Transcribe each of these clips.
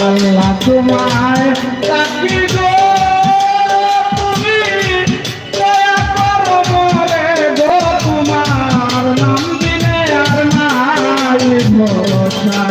আল্লাহ তোমায় ডাকি গো তুমি দয়া করো মোরে গো তোমার নাম দিলে আর নাই ভরসা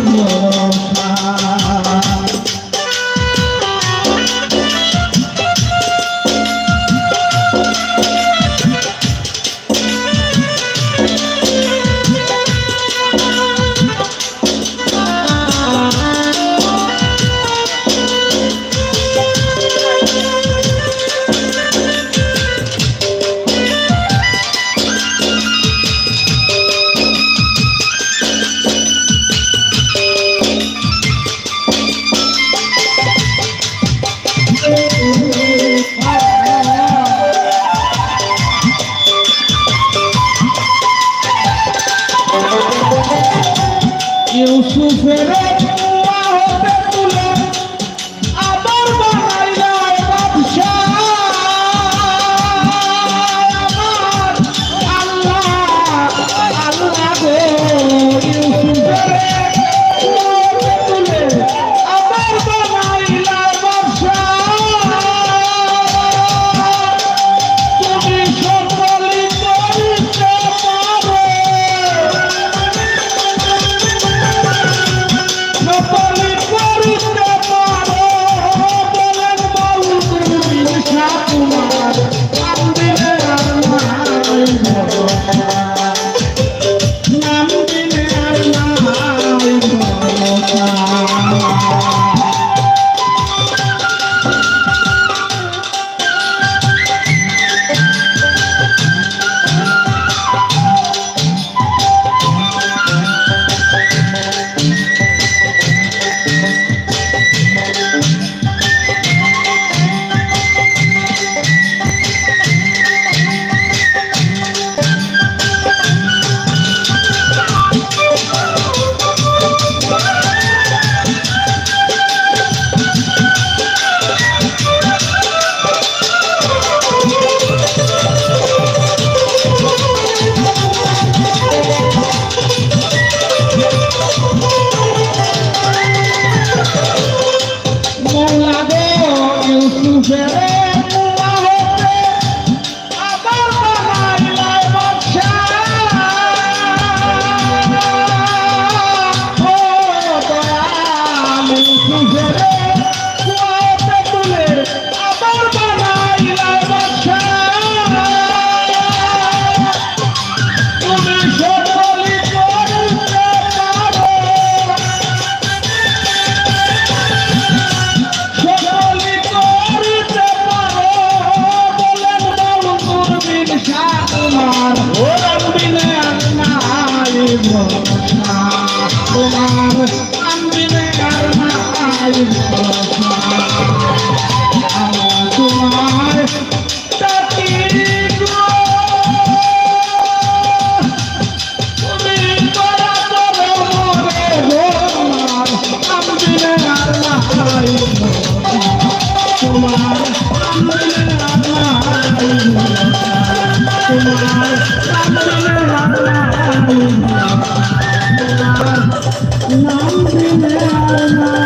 ভরসা। ইউসুফের কুয়া হতে তুলে আবার বানাইলা বাদশাহ। আমার আল্লাহ আল্লাহ গো, ইউসুফের কুয়া হতে তুলে আবার বানাইলা বাদশাহ। তুমি সকলই করিতে পারো, সকলে করিতে পারো, বলেন বলু তুমি তোমার নাম দিলে আর নাই ভরসা, নাম দিলে আর নাই ভরসা। মৌলা গো, ইউসুফের কুয়া হতে আবার বানাইলা বাদশাহ। ও দয়াল, ইউসুফের কুয়া হতে তুলে আবার বানাইলা বাদশাহ। তুমি সকলই করিতে পারো, সকলে করিতে পারো, বলেন বলুন বিন তোমার নাম দিলে আর নাই ভরসা, তোমার নাম দিলে আর নাই ভরসা। আল্লাহ তোমার ডাকি গো, তুমি দয়া করো মোরে গো, নাম দিলে আর নাই ভরসা, তোমার নাম দিলে আর নাই ভরসা, তোমার নাম দিলে আর নাই ভরসা, তোমার নাম দিলে আর নাই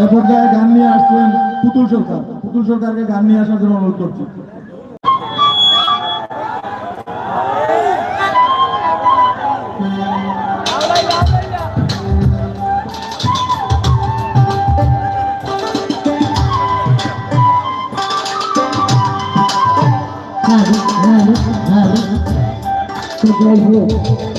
এ পর্যায়ে গান নিয়ে আসছেন পুতুল সরকার। পুতুল সরকারকে গান নিয়ে আসার জন্য অনুরোধ করছি। Hadi, hadi, hadi. Güzel bu.